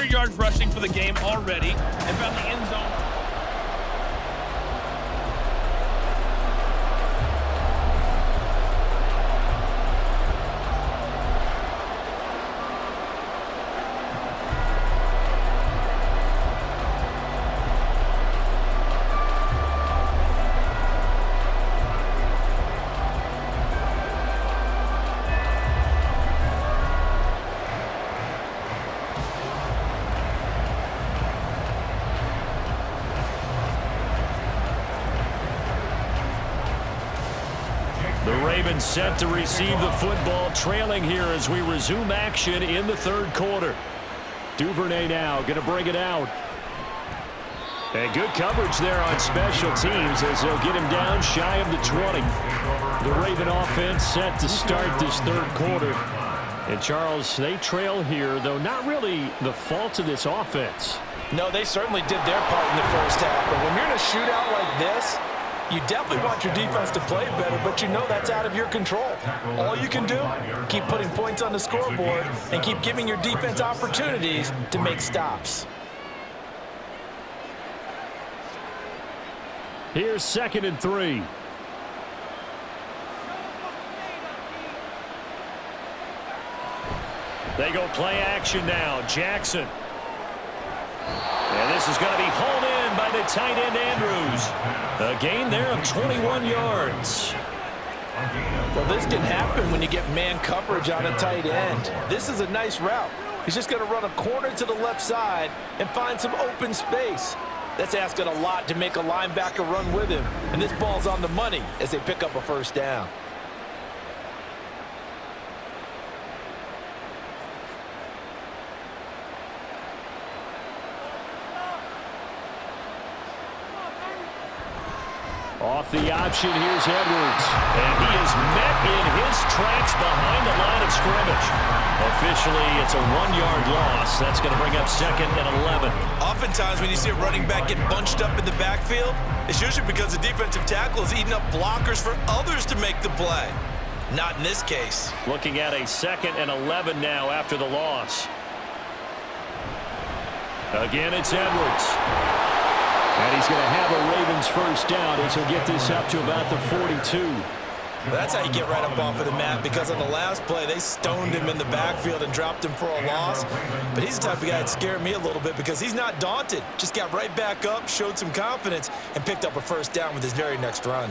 100 yards rushing for the game already and found the end zone. Ravens set to receive the football, trailing here as we resume action in the third quarter. Duvernay now going to bring it out. And good coverage there on special teams as they'll get him down shy of the 20. The Raven offense set to start this third quarter. And Charles, they trail here, though not really the fault of this offense. No, they certainly did their part in the first half. But when you're in a shootout like this, you definitely want your defense to play better, but you know that's out of your control. All you can do, keep putting points on the scoreboard and keep giving your defense opportunities to make stops. Here's 2nd and 3. They go play action now. Jackson. And this is going to be hauled in by the tight end Andrews. A gain there of 21 yards. Well, this can happen when you get man coverage on a tight end. This is a nice route. He's just going to run a corner to the left side and find some open space. That's asking a lot to make a linebacker run with him. And this ball's on the money as they pick up a first down. Off the option, here's Edwards. And he is met in his tracks behind the line of scrimmage. Officially, it's a 1-yard loss. That's going to bring up 2nd and 11. Oftentimes, when you see a running back get bunched up in the backfield, it's usually because the defensive tackle is eating up blockers for others to make the play. Not in this case. Looking at a 2nd and 11 now after the loss. Again, it's Edwards. And he's going to have a Ravens first down as he'll get this up to about the 42. That's how you get right up off of the mat, because on the last play, they stoned him in the backfield and dropped him for a loss. But he's the type of guy that scared me a little bit because he's not daunted. Just got right back up, showed some confidence, and picked up a first down with his very next run.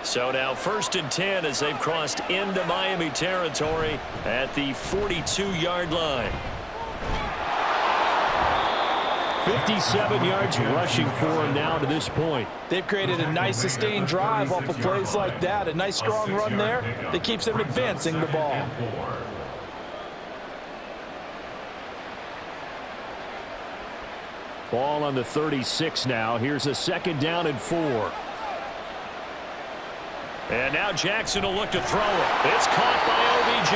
So now 1st and 10 as they've crossed into Miami territory at the 42-yard line. 57 yards rushing for him now to this point. They've created a nice sustained drive off of plays like that. A nice strong run there that keeps them advancing the ball. Ball on the 36 now. Here's a 2nd down and 4. And now Jackson will look to throw it. It's caught by OBJ.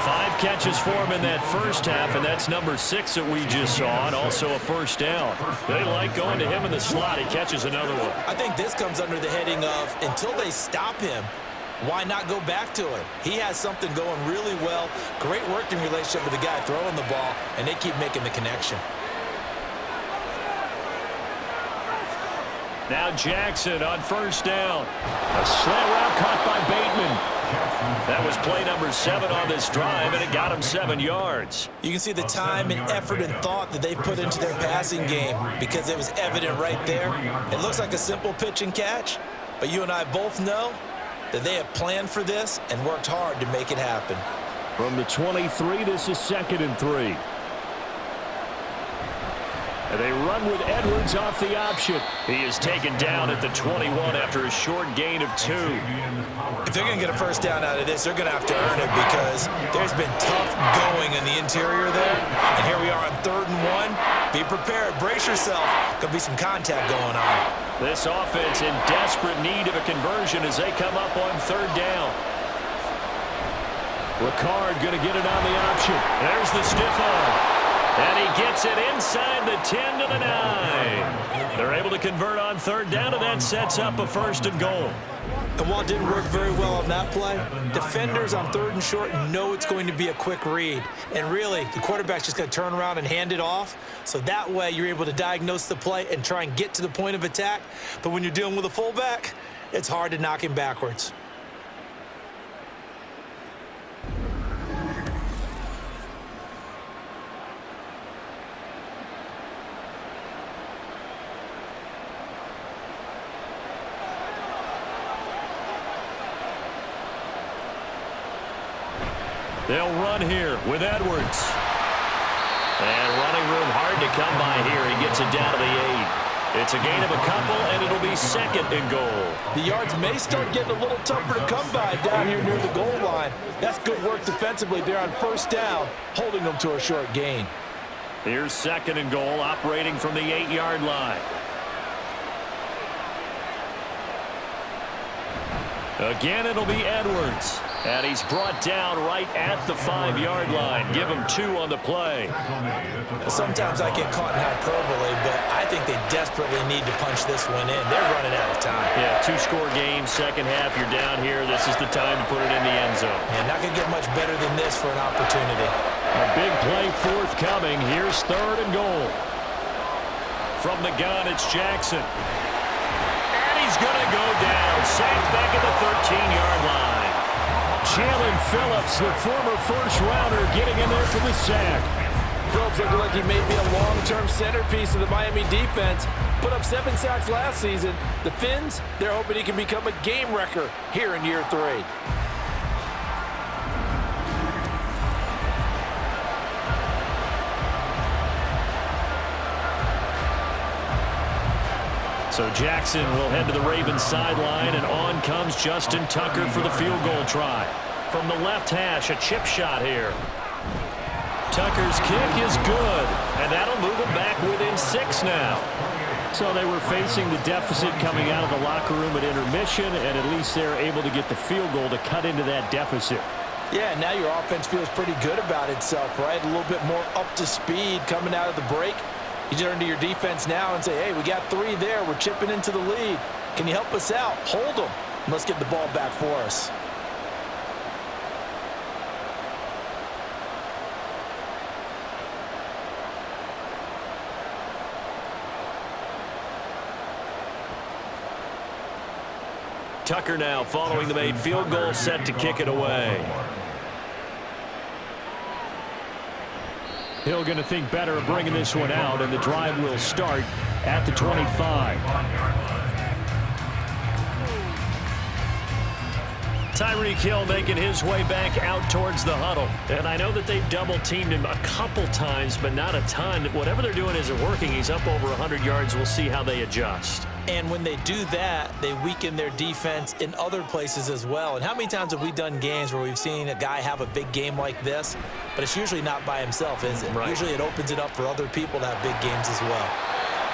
5 catches for him in that first half, and that's number 6 that we just saw, and also a first down. They like going to him in the slot. He catches another one. I think this comes under the heading of, until they stop him, why not go back to him? He has something going really well. Great working relationship with the guy throwing the ball, and they keep making the connection. Now Jackson on first down. A slant route caught by Bateman. That was play number 7 on this drive, and it got him 7 yards. You can see the time and effort and thought that they put into their passing game because it was evident right there. It looks like a simple pitch and catch, but you and I both know that they have planned for this and worked hard to make it happen. From the 23, this is 2nd and 3. And they run with Edwards off the option. He is taken down at the 21 after a short gain of 2. If they're going to get a first down out of this, they're going to have to earn it because there's been tough going in the interior there. And here we are on 3rd and 1. Be prepared. Brace yourself. Going to be some contact going on. This offense in desperate need of a conversion as they come up on 3rd down. Ricard going to get it on the option. There's the stiff arm. And he gets Gets it inside the 10 to the 9. They're able to convert on third down, and that sets up a 1st and goal. And while it didn't work very well on that play, defenders on 3rd and short know it's going to be a quick read. And really, the quarterback's just going to turn around and hand it off. So that way, you're able to diagnose the play and try and get to the point of attack. But when you're dealing with a fullback, it's hard to knock him backwards. They'll run here with Edwards. And running room hard to come by here. He gets it down to the 8. It's a gain of a couple, and it'll be 2nd and goal. The yards may start getting a little tougher to come by down here near the goal line. That's good work defensively there on 1st down, holding them to a short gain. Here's 2nd and goal, operating from the 8-yard line. Again, it'll be Edwards. And he's brought down right at the 5-yard line. Give him 2 on the play. Sometimes I get caught in hyperbole, but I think they desperately need to punch this one in. They're running out of time. Yeah, 2-score game, second half, you're down here. This is the time to put it in the end zone. And not going to get much better than this for an opportunity. A big play forthcoming. Here's 3rd and goal. From the gun, it's Jackson. And he's going to go down. Sacked back at the 13-yard line. Jalen Phillips, the former first-rounder, getting in there for the sack. Phillips looking like he may be a long-term centerpiece of the Miami defense. Put up 7 sacks last season. The Fins, they're hoping he can become a game wrecker here in year 3. So Jackson will head to the Ravens sideline, and on comes Justin Tucker for the field goal try. From the left hash, a chip shot here. Tucker's kick is good, and that'll move him back within 6 now. So they were facing the deficit coming out of the locker room at intermission, and at least they're able to get the field goal to cut into that deficit. Yeah, now your offense feels pretty good about itself, right? A little bit more up to speed coming out of the break. You turn to your defense now and say, hey, we got 3 there. We're chipping into the lead. Can you help us out? Hold them. And let's get the ball back for us. Tucker now following the made field goal, set to kick it away. Hill going to think better of bringing this one out, and the drive will start at the 25. Tyreek Hill making his way back out towards the huddle. And I know that they've double-teamed him a couple times, but not a ton. Whatever they're doing isn't working. He's up over 100 yards. We'll see how they adjust. And when they do that, they weaken their defense in other places as well. And how many times have we done games where we've seen a guy have a big game like this, but it's usually not by himself, is it? Right. Usually it opens it up for other people to have big games as well.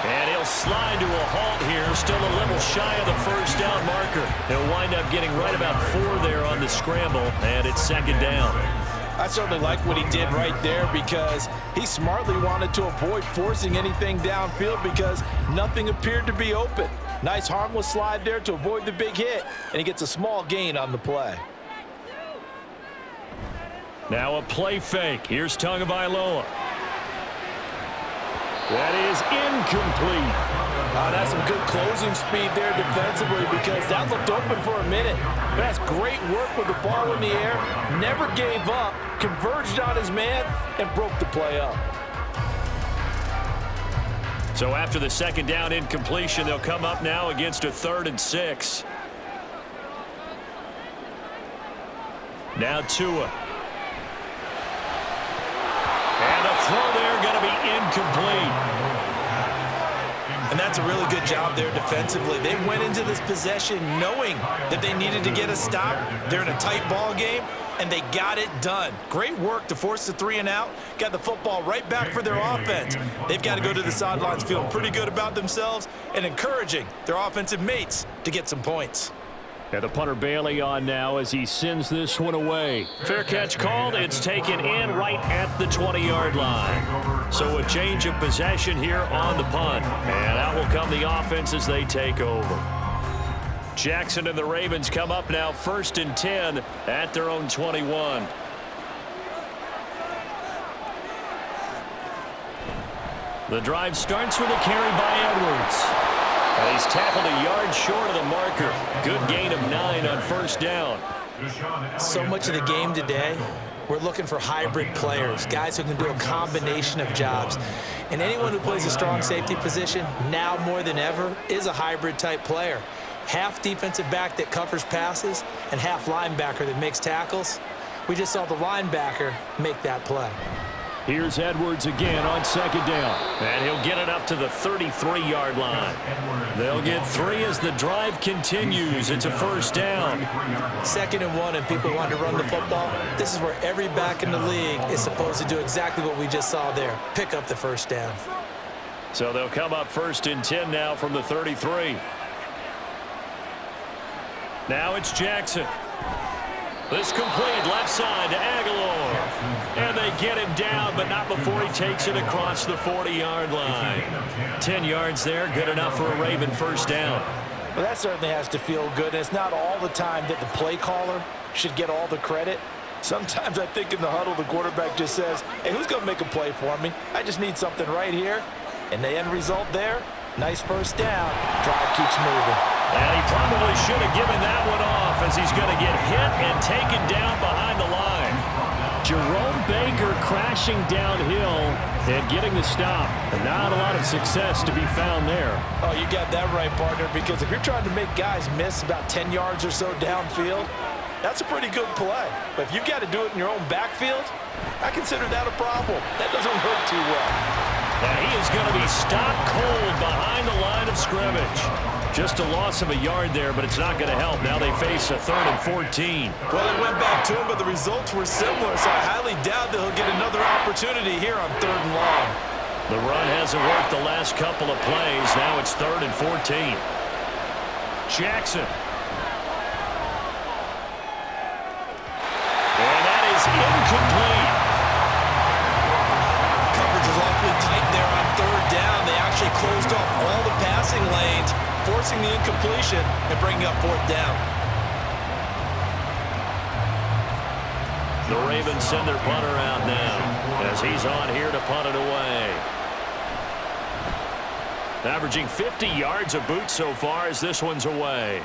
And he'll slide to a halt here, still a little shy of the first down marker. He'll wind up getting right about 4 there on the scramble, and it's 2nd down. I certainly like what he did right there because he smartly wanted to avoid forcing anything downfield because nothing appeared to be open. Nice harmless slide there to avoid the big hit, and he gets a small gain on the play. Now a play fake. Here's Tagovailoa. That is incomplete. That's some good closing speed there defensively because that looked open for a minute. That's great work with the ball in the air. Never gave up, converged on his man, and broke the play up. So after the 2nd down incompletion, they'll come up now against a 3rd and 6. Now Tua. And the throw there going to be incomplete. And that's a really good job there defensively. They went into this possession knowing that they needed to get a stop. They're in a tight ball game, and they got it done. Great work to force the 3 and out. Got the football right back for their offense. They've got to go to the sidelines feeling pretty good about themselves and encouraging their offensive mates to get some points. And the punter Bailey on now as he sends this one away. Fair catch called. It's taken in right at the 20-yard line. So a change of possession here on the punt. And out will come the offense as they take over. Jackson and the Ravens come up now 1st and 10 at their own 21. The drive starts with a carry by Edwards. And he's tackled a yard short of the marker. Good gain of 9 on 1st down. So much of the game today, we're looking for hybrid players, guys who can do a combination of jobs. And anyone who plays a strong safety position, now more than ever, is a hybrid type player. Half defensive back that covers passes and half linebacker that makes tackles. We just saw the linebacker make that play. Here's Edwards again on 2nd down. And he'll get it up to the 33-yard line. They'll get 3 as the drive continues. It's a 1st down. 2nd and 1 and people want to run the football. This is where every back in the league is supposed to do exactly what we just saw there. Pick up the 1st down. So they'll come up 1st and 10 now from the 33. Now it's Jackson. This complete left side to Aguilar. And they get him down, but not before he takes it across the 40-yard line. 10 yards there, good enough for a Raven 1st down. Well, that certainly has to feel good. And it's not all the time that the play caller should get all the credit. Sometimes I think in the huddle, the quarterback just says, hey, who's going to make a play for me? I just need something right here. And the end result there, nice 1st down. Drive keeps moving. And he probably should have given that one off as he's going to get hit and taken down behind the line. Jerome Baker crashing downhill and getting the stop. And not a lot of success to be found there. Oh, you got that right, partner, because if you're trying to make guys miss about 10 yards or so downfield, that's a pretty good play. But if you've got to do it in your own backfield, I consider that a problem. That doesn't work too well. And he is going to be stopped cold behind the line of scrimmage. Just a loss of a yard there, but it's not going to help. Now they face a 3rd and 14. Well, it went back to him, but the results were similar, so I highly doubt that he'll get another opportunity here on 3rd and long. The run hasn't worked the last couple of plays. Now it's 3rd and 14. Jackson. And that is incomplete. Coverage is awfully tight there on 3rd down. They actually closed off all the passing lanes, forcing the incompletion and bringing up 4th down. The Ravens send their punter out now as he's on here to punt it away. Averaging 50 yards a boot so far as this one's away.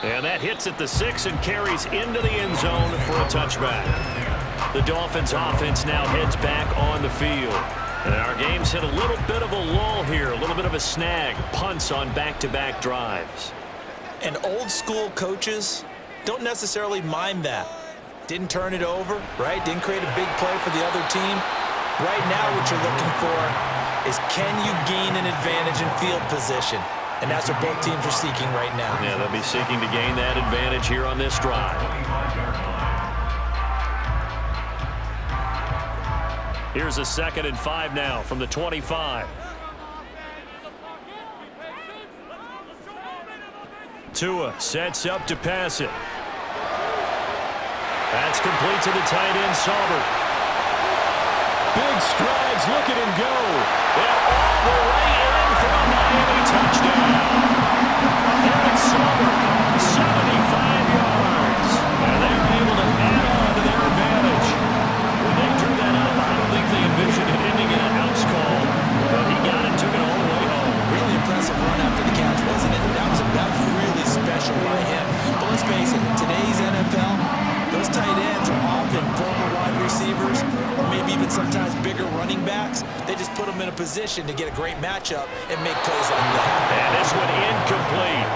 And that hits at the 6 and carries into the end zone for a touchback. The Dolphins offense now heads back on the field. And our game's hit a little bit of a lull here, a little bit of a snag. Punts on back-to-back drives. And old school coaches don't necessarily mind that. Didn't turn it over, right? Didn't create a big play for the other team. Right now what you're looking for is can you gain an advantage in field position? And that's what both teams are seeking right now. Yeah, they'll be seeking to gain that advantage here on this drive. Here's a 2nd and 5 now from the 25. Tua sets up to pass it. That's complete to the tight end, Sauber. Big strides, look at him go. And all the way in for a Miami touchdown. Eric Sauber, 75 yards. And they're able to add on to their advantage. When they drew that up, I don't think they envisioned it ending in a house call. But he got it, took it all the way home. Really impressive run after the catch, wasn't it? That was really special by him. But let's face it, today's NFL, those tight ends are often former wide receivers or maybe even sometimes bigger running backs. They just put them in a position to get a great matchup and make plays like that. And this one incomplete.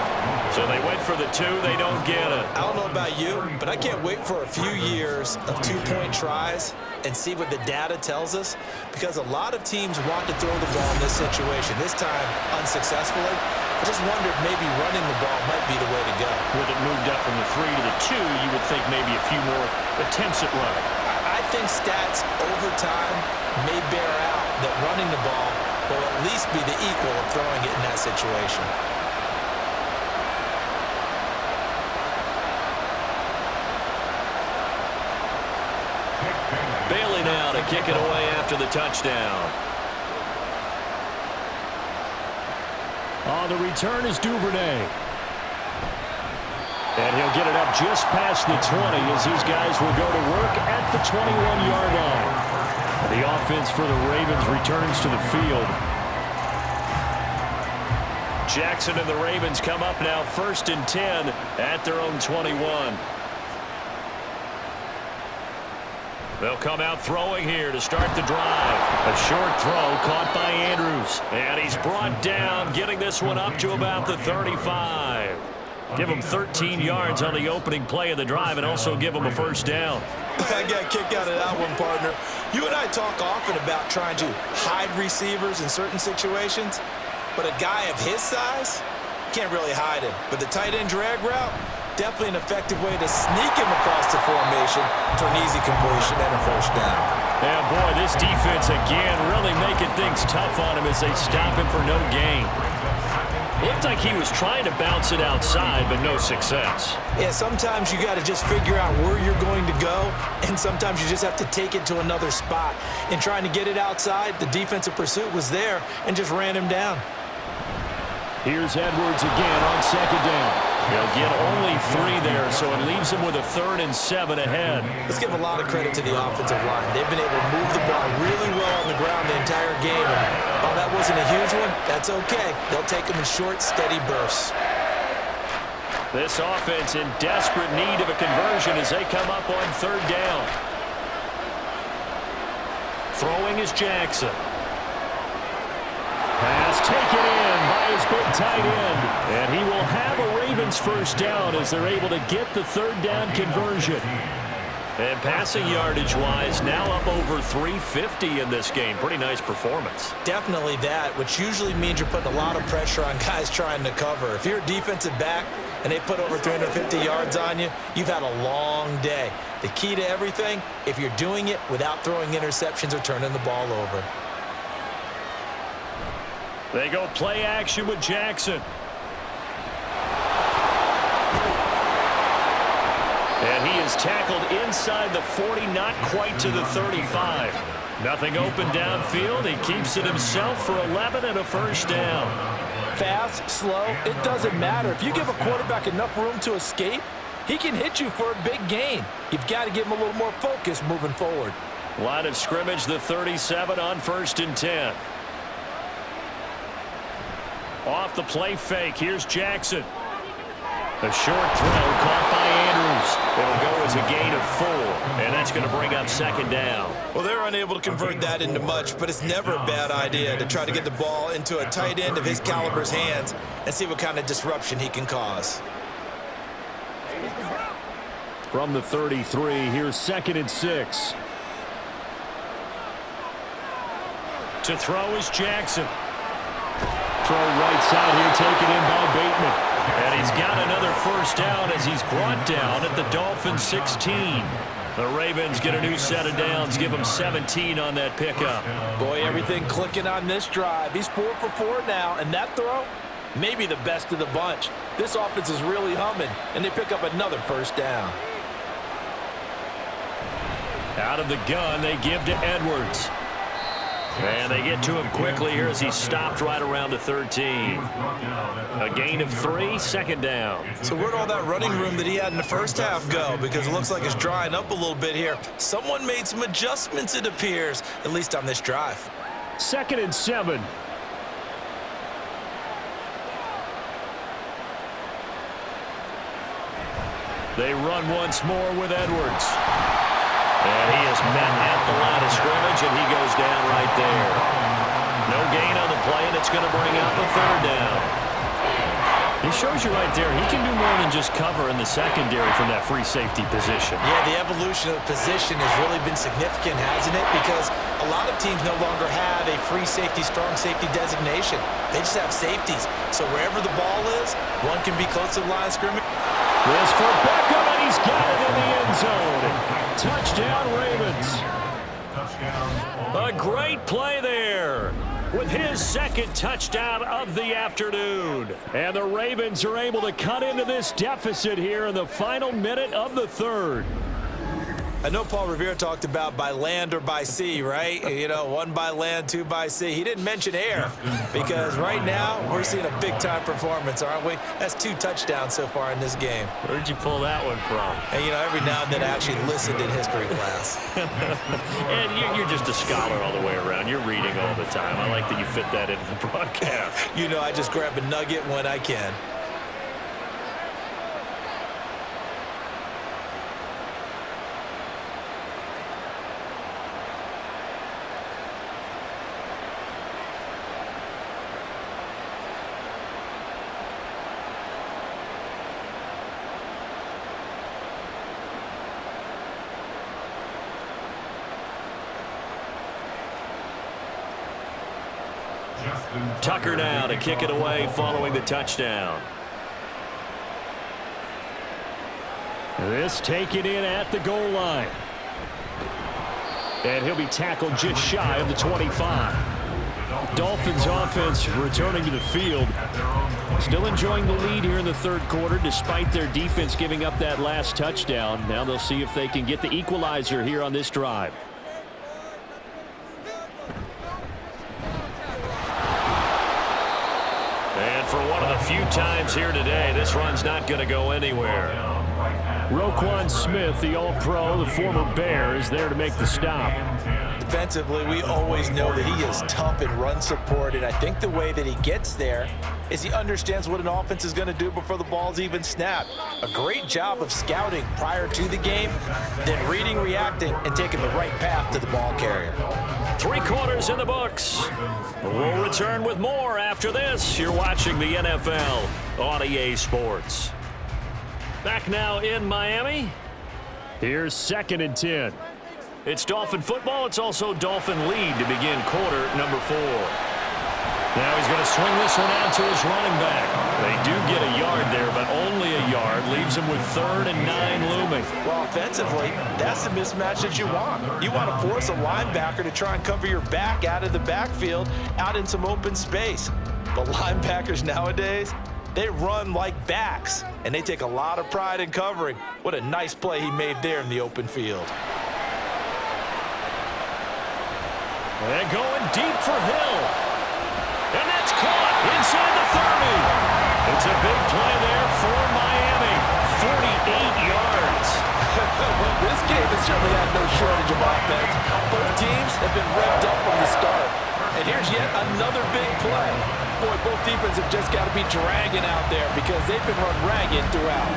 So they went for the 2, they don't get it. I don't know about you, but I can't wait for a few years of 2-point tries and see what the data tells us, because a lot of teams want to throw the ball in this situation, this time unsuccessfully. I just wonder if maybe running the ball might be the way to go. With it moved up from the 3 to the 2, you would think maybe a few more attempts at running. I think stats over time may bear out that running the ball will at least be the equal of throwing it in that situation. kick it away after the touchdown. On the return is Duvernay. And he'll get it up just past the 20 as these guys will go to work at the 21-yard line. The offense for the Ravens returns to the field. Jackson and the Ravens come up now 1st and 10 at their own 21. They'll come out throwing here to start the drive. A short throw caught by Andrews. And he's brought down, getting this one up to about the 35. Give him 13 yards on the opening play of the drive and also give him a first down. I got a kick out of that one, partner. You and I talk often about trying to hide receivers in certain situations, but a guy of his size, can't really hide him. But the tight end drag route, definitely an effective way to sneak him across the formation for an easy completion and a first down. Yeah, boy, this defense again really making things tough on him as they stop him for no gain. Looked like he was trying to bounce it outside, but no success. Yeah, sometimes you got to just figure out where you're going to go, and sometimes you just have to take it to another spot. In trying to get it outside, the defensive pursuit was there and just ran him down. Here's Edwards again on 2nd down. He'll get only 3 there, so it leaves him with a 3rd and 7 ahead. Let's give a lot of credit to the offensive line. They've been able to move the ball really well on the ground the entire game. And while that wasn't a huge one, that's okay. They'll take them in short, steady bursts. This offense in desperate need of a conversion as they come up on 3rd down. Throwing is Jackson. Pass taken in by his big tight end. And he will have a Ravens first down as they're able to get the 3rd down conversion. And passing yardage-wise, now up over 350 in this game. Pretty nice performance. Definitely that, which usually means you're putting a lot of pressure on guys trying to cover. If you're a defensive back and they put over 350 yards on you, you've had a long day. The key to everything, if you're doing it without throwing interceptions or turning the ball over. They go play action with Jackson. And he is tackled inside the 40, not quite to the 35. Nothing open downfield. He keeps it himself for 11 and a first down. Fast, slow, it doesn't matter. If you give a quarterback enough room to escape, he can hit you for a big gain. You've got to give him a little more focus moving forward. Line of scrimmage, the 37 on 1st and 10. Off the play fake, here's Jackson. A short throw caught by Andrews. It'll go as a gain of 4, and that's going to bring up 2nd down. Well, they're unable to convert that into much, but it's never a bad idea to try to get the ball into a tight end of his caliber's hands and see what kind of disruption he can cause. From the 33, here's 2nd and 6. To throw is Jackson. Throw right side here, taken in by Bateman. And he's got another first down as he's brought down at the Dolphins 16. The Ravens get a new set of downs, give him 17 on that pickup. Boy, everything clicking on this drive. He's 4 for 4 now, and that throw, maybe the best of the bunch. This offense is really humming, and they pick up another first down. Out of the gun, they give to Edwards. And they get to him quickly here as he stopped right around the 13. A gain of 3, 2nd down. So where'd all that running room that he had in the first half go? Because it looks like it's drying up a little bit here. Someone made some adjustments, it appears, at least on this drive. 2nd and 7. They run once more with Edwards. And he is met at the line of scrimmage, and he goes down right there. No gain on the play, and it's going to bring up a 3rd down. He shows you right there, he can do more than just cover in the secondary from that free safety position. Yeah, the evolution of the position has really been significant, hasn't it? Because a lot of teams no longer have a free safety, strong safety designation. They just have safeties. So wherever the ball is, one can be close to the line of scrimmage. This for Beckham, and he's got it in the end zone. Touchdown, Ravens. A great play there with his 2nd touchdown of the afternoon. And the Ravens are able to cut into this deficit here in the final minute of the 3rd. I know Paul Revere talked about by land or by sea, right? You know, 1 by land, 2 by sea. He didn't mention air because right now we're seeing a big-time performance, aren't we? That's 2 touchdowns so far in this game. Where'd you pull that one from? And, you know, every now and then I actually listened in history class. And you're just a scholar all the way around. You're reading all the time. I like that you fit that into the broadcast. You know, I just grab a nugget when I can. Tucker now to kick it away following the touchdown. This taken in at the goal line. And he'll be tackled just shy of the 25. Dolphins offense returning to the field. Still enjoying the lead here in the third quarter despite their defense giving up that last touchdown. Now they'll see if they can get the equalizer here on this drive. And for one of the few times here today, this run's not going to go anywhere. Roquan Smith, the All-Pro, the former Bear, is there to make the stop. Defensively, we always know that he is tough in run support, and I think the way that he gets there is he understands what an offense is going to do before the ball's even snapped. A great job of scouting prior to the game, then reading, reacting, and taking the right path to the ball carrier. 3 quarters in the books. We'll return with more after this. You're watching the NFL on EA Sports. Back now in Miami. Here's 2nd and 10. It's Dolphin football. It's also Dolphin lead to begin quarter number 4. Now he's going to swing this one out to his running back. They do get a yard there, but only a yard. Leaves him with 3rd and 9 looming. Well, offensively, that's the mismatch that you want. You want to force a linebacker to try and cover your back out of the backfield, out in some open space. But linebackers nowadays, they run like backs, and they take a lot of pride in covering. What a nice play he made there in the open field. And going deep for Hill. And that's caught inside the 30. It's a big play there for Miami. 48 yards. Well, this game has certainly had no shortage of offense. Both teams have been revved up from the start. And here's yet another big play. Boy, both defenses have just got to be dragging out there because they've been run ragged throughout.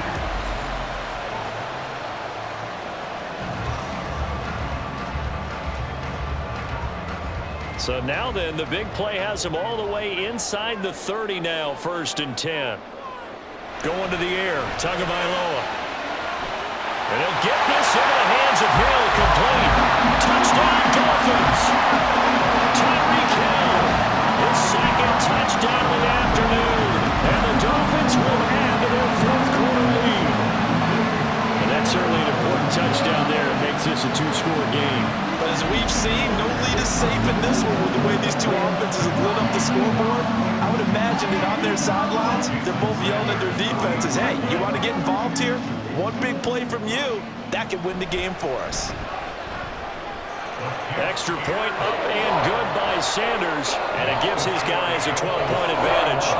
So now then, the big play has him all the way inside the 30 now, 1st and 10. Going to the air, Tagovailoa. And he'll get this into the hands of Hill, complete. Touchdown, Dolphins. Tyreek Hill, his 2nd touchdown of the afternoon. And the Dolphins will add to their 4th quarter lead. And that's certainly an important touchdown there. It makes this a 2-score game. But as we've seen, no lead is safe in this one with the way these two offenses have lit up the scoreboard. I would imagine that on their sidelines, they're both yelling at their defenses, hey, you want to get involved here? One big play from you, that could win the game for us. Extra point up and good by Sanders, and it gives his guys a 12-point advantage.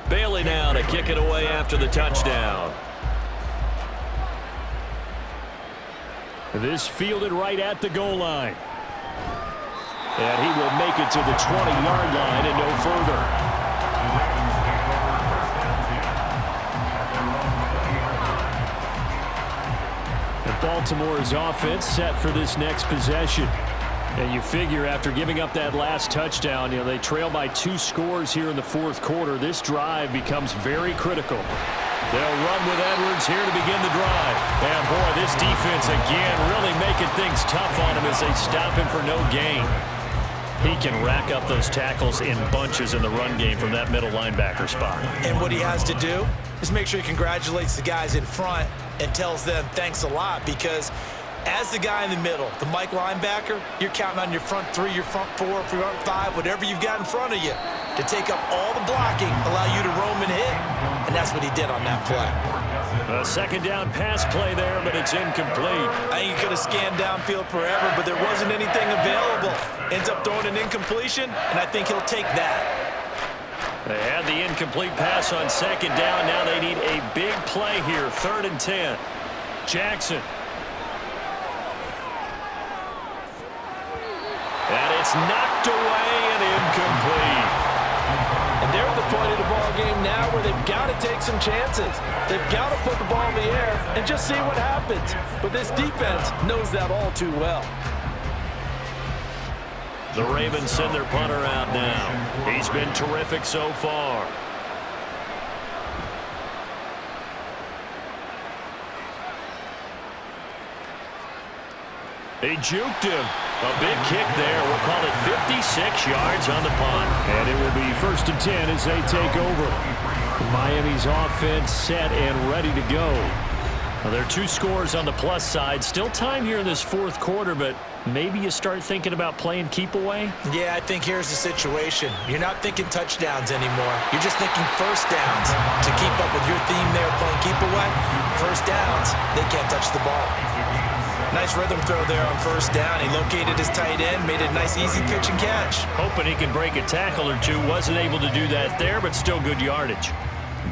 Bailey now to kick it away after the touchdown. This fielded right at the goal line. And he will make it to the 20-yard line and no further. And Baltimore's offense set for this next possession. And you figure after giving up that last touchdown, they trail by 2 scores here in the 4th quarter. This drive becomes very critical. They'll run with Edwards here to begin the drive. And, boy, this defense, again, really making things tough on him as they stop him for no gain. He can rack up those tackles in bunches in the run game from that middle linebacker spot. And what he has to do is make sure he congratulates the guys in front and tells them thanks a lot, because as the guy in the middle, the Mike linebacker, you're counting on your front three, your front four, your front five, whatever you've got in front of you to take up all the blocking, allow you to roam and hit. And that's what he did on that play. A second down pass play there, but it's incomplete. I think he could have scanned downfield forever, but there wasn't anything available. Ends up throwing an incompletion, and I think he'll take that. They had the incomplete pass on second down. Now they need a big play here, 3rd and 10. Jackson. And it's knocked away and incomplete. And they're at the point of the ball game now where they've got to take some chances. They've got to put the ball in the air and just see what happens. But this defense knows that all too well. The Ravens send their punter out now. He's been terrific so far. They juked him. A big kick there. We'll call it 56 yards on the punt. And it will be 1st and 10 as they take over. Miami's offense set and ready to go. Well, there are 2 scores on the plus side. Still time here in this 4th quarter, but maybe you start thinking about playing keep away? Yeah, I think here's the situation. You're not thinking touchdowns anymore. You're just thinking first downs. To keep up with your theme there, playing keep away, first downs, they can't touch the ball. Nice rhythm throw there on first down. He located his tight end, made a nice easy pitch and catch. Hoping he can break a tackle or two. Wasn't able to do that there, but still good yardage.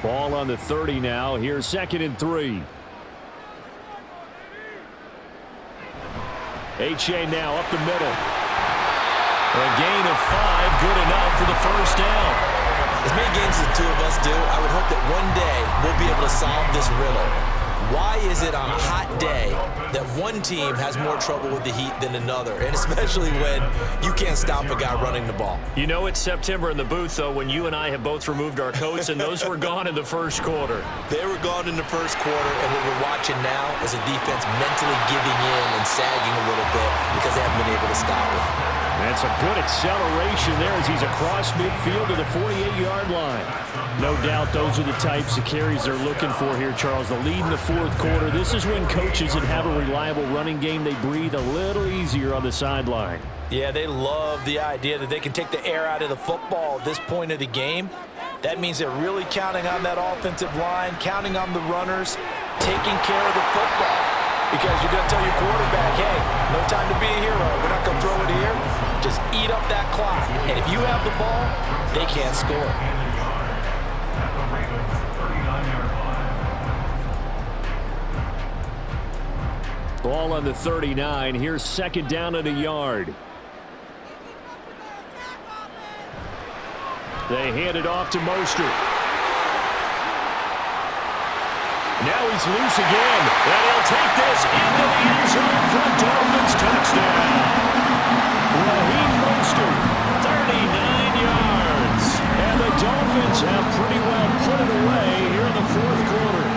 Ball on the 30 now. Here's 2nd and 3. H.A. now up the middle. A gain of 5, good enough for the first down. As many games as the two of us do, I would hope that one day we'll be able to solve this riddle. Why is it on a hot day that one team has more trouble with the heat than another, and especially when you can't stop a guy running the ball? You know it's September in the booth, though, when you and I have both removed our coats, and those were gone in the 1st quarter. They were gone in the 1st quarter, and what we're watching now is a defense mentally giving in and sagging a little bit because they haven't been able to stop it. That's a good acceleration there as he's across midfield to the 48-yard line. No doubt those are the types of carries they're looking for here, Charles. The lead in the 4th quarter. This is when coaches that have a reliable running game, they breathe a little easier on the sideline. Yeah, they love the idea that they can take the air out of the football at this point of the game. That means they're really counting on that offensive line, counting on the runners, taking care of the football. Because you're going to tell your quarterback, hey, no time to be a hero. We're not going to throw it here. Just eat up that clock. And if you have the ball, they can't score. Ball on the 39. Here's 2nd down at a yard. They hand it off to Mostert. Now he's loose again. And he'll take this into the end zone for a Dolphins touchdown. Raheem Mostert, 39 yards. And the Dolphins have pretty well put it away here in the 4th quarter.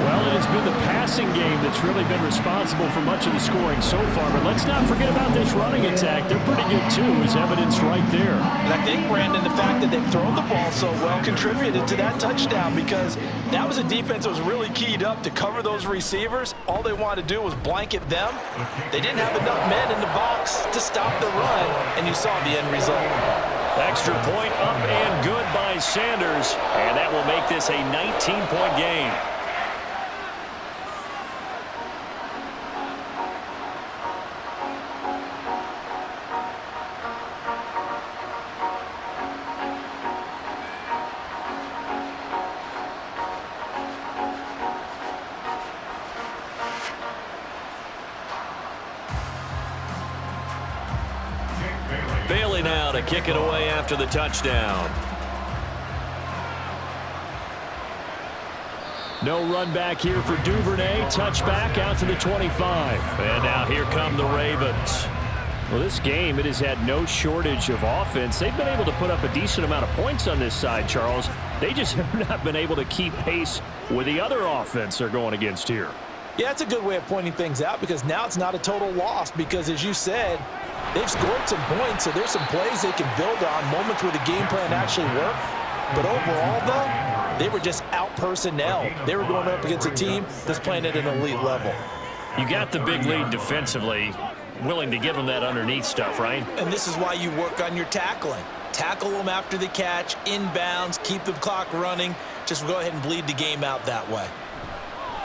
Well, it has been the passing game that's really been responsible for much of the scoring so far. But let's not forget about this running attack. They're pretty good, too, as evidenced right there. And I think, Brandon, the fact that they've thrown the ball so well contributed to that touchdown, because that was a defense that was really keyed up to cover those receivers. All they wanted to do was blanket them. They didn't have enough men in the box to stop the run, and you saw the end result. Extra point up and good by Sanders. And that will make this a 19-point game. Bailey now to kick it away after the touchdown. No run back here for Duvernay. Touchback out to the 25. And now here come the Ravens. Well, this game, it has had no shortage of offense. They've been able to put up a decent amount of points on this side, Charles. They just have not been able to keep pace with the other offense they're going against here. Yeah, that's a good way of pointing things out because now it's not a total loss because, as you said, they've scored some points, so there's some plays they can build on, moments where the game plan actually worked. But overall, though, they were just out-personnel. They were going up against a team that's playing at an elite level. You got the big lead defensively, willing to give them that underneath stuff, right? And this is why you work on your tackling. Tackle them after the catch, inbounds, keep the clock running. Just go ahead and bleed the game out that way.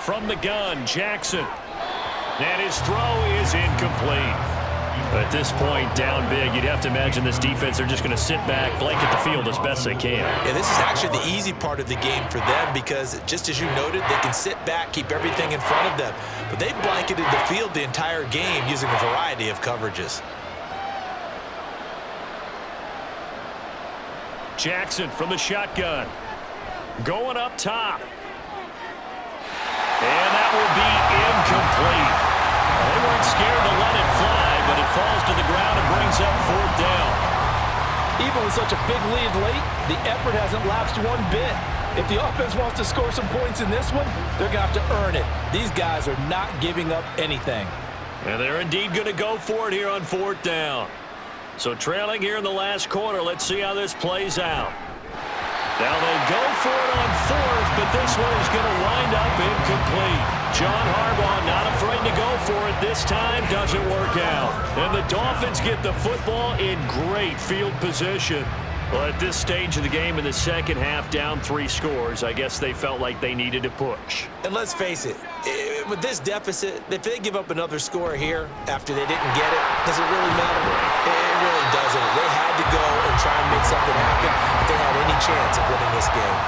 From the gun, Jackson. And his throw is incomplete. At this point, down big, you'd have to imagine this defense, they're just going to sit back, blanket the field as best they can. Yeah, this is actually the easy part of the game for them because, just as you noted, they can sit back, keep everything in front of them. But they've blanketed the field the entire game using a variety of coverages. Jackson from the shotgun. Going up top. And that will be incomplete. They weren't scared to let it fly, but it falls to the ground and brings up 4th down. Even with such a big lead late, the effort hasn't lapsed one bit. If the offense wants to score some points in this one, they're going to have to earn it. These guys are not giving up anything. And they're indeed going to go for it here on 4th down. So trailing here in the last quarter, let's see how this plays out. Now they go for it on 4th, but this one is going to wind up incomplete. John Harbaugh not afraid to go for it this time, doesn't work out. And the Dolphins get the football in great field position. Well, at this stage of the game in the second half, down 3 scores, I guess they felt like they needed to push. And let's face it, with this deficit, if they give up another score here after they didn't get it, does it really matter? It really doesn't. They had to go and try and make something happen if they had any chance of winning this game.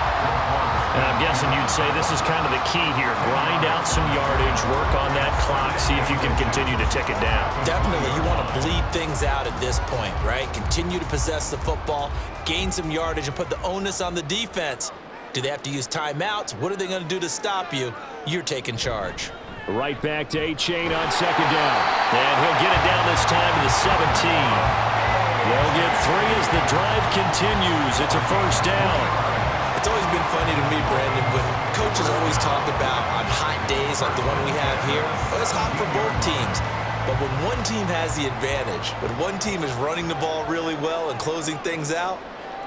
And I'm guessing you'd say this is kind of the key here. Grind out some yardage, work on that clock, see if you can continue to tick it down. Definitely. You want to bleed things out at this point, right? Continue to possess the football, gain some yardage, and put the onus on the defense. Do they have to use timeouts? What are they going to do to stop you? You're taking charge. Right back to A-Chain on 2nd down. And he'll get it down this time to the 17. They'll get 3 as the drive continues. It's a 1st down. It's always been funny to me, Brandon, when coaches always talk about on hot days like the one we have here, well, it's hot for both teams. But when one team has the advantage, when one team is running the ball really well and closing things out,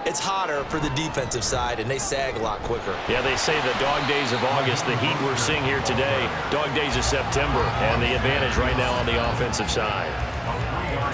it's hotter for the defensive side, and they sag a lot quicker. Yeah, they say the dog days of August, the heat we're seeing here today, dog days of September, and the advantage right now on the offensive side.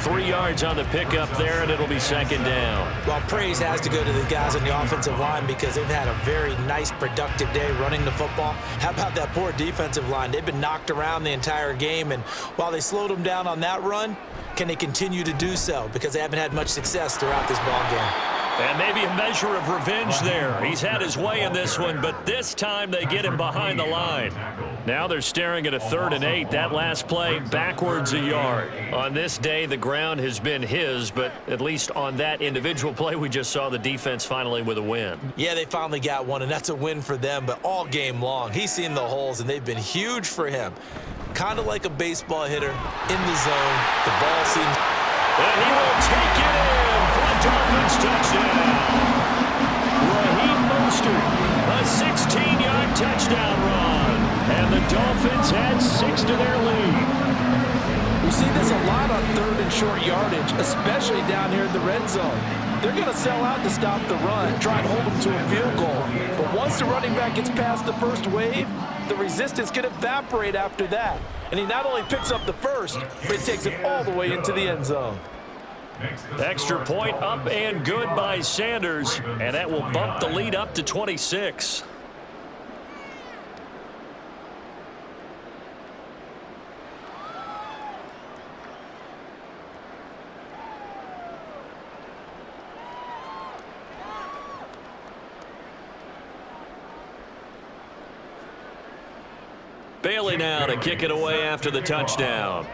3 yards on the pickup there, and it'll be 2nd down. Well, praise has to go to the guys on the offensive line because they've had a very nice, productive day running the football. How about that poor defensive line? They've been knocked around the entire game, and while they slowed them down on that run, can they continue to do so? Because they haven't had much success throughout this ball game. And maybe a measure of revenge there. He's had his way in this one, but this time they get him behind the line. Now they're staring at a 3rd and 8. That last play, backwards a yard. On this day, the ground has been his, but at least on that individual play, we just saw the defense finally with a win. Yeah, they finally got one, and that's a win for them, but all game long, he's seen the holes, and they've been huge for him. Kind of like a baseball hitter in the zone. The ball seems... And he will take it in for a Dolphins touchdown. Raheem Mostert, a 16-yard touchdown run. And the Dolphins add 6 to their lead. We see this a lot on 3rd and short yardage, especially down here in the red zone. They're going to sell out to stop the run, try and hold them to a field goal. But once the running back gets past the first wave, the resistance can evaporate after that. And he not only picks up the first, but he takes it all the way into the end zone. Extra point up and good by Sanders, and that will bump the lead up to 26. Bailey now to kick it away after the touchdown.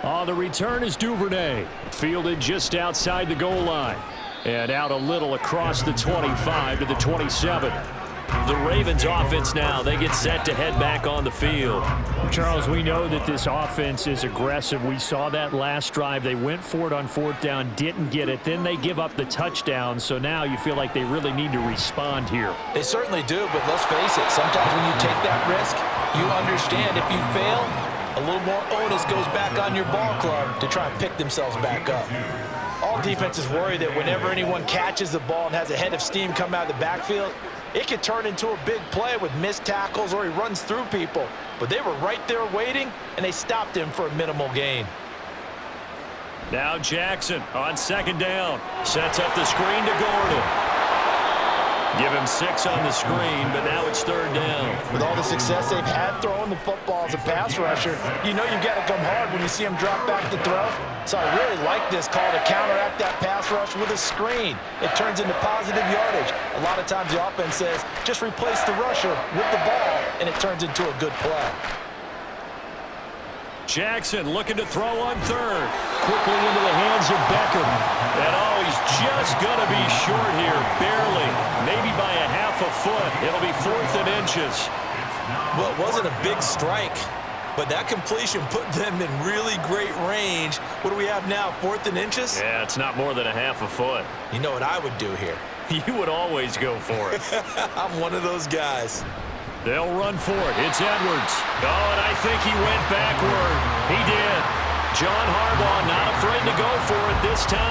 On the return is Duvernay, fielded just outside the goal line. And out a little across the 25 to the 27. The Ravens offense now, they get set to head back on the field. Charles, we know that this offense is aggressive. We saw that last drive. They went for it on fourth down, didn't get it. Then they give up the touchdown. So now you feel like they really need to respond here. They certainly do, but let's face it. Sometimes when you take that risk, you understand if you fail, a little more onus goes back on your ball club to try and pick themselves back up. All defenses worry that whenever anyone catches the ball and has a head of steam come out of the backfield, it could turn into a big play with missed tackles or he runs through people. But they were right there waiting, and they stopped him for a minimal gain. Now Jackson on second down. Sets up the screen to Gordon. Give him 6 on the screen, but now it's third down. With all the success they've had throwing the football as a pass rusher, you know you've got to come hard when you see him drop back to throw. So I really like this call to counteract that pass rush with a screen. It turns into positive yardage. A lot of times the offense says, just replace the rusher with the ball, and it turns into a good play. Jackson looking to throw on third. Quickly into the hands of Beckham. And oh, he's just going to be short here, barely. Maybe by a half a foot. It'll be 4th and inches. Well, it wasn't a big strike, but that completion put them in really great range. What do we have now, 4th and inches? Yeah, it's not more than a half a foot. You know what I would do here? You would always go for it. I'm one of those guys. They'll run for it. It's Edwards. Oh, and I think he went backward. He did. John Harbaugh not afraid to go for it this time.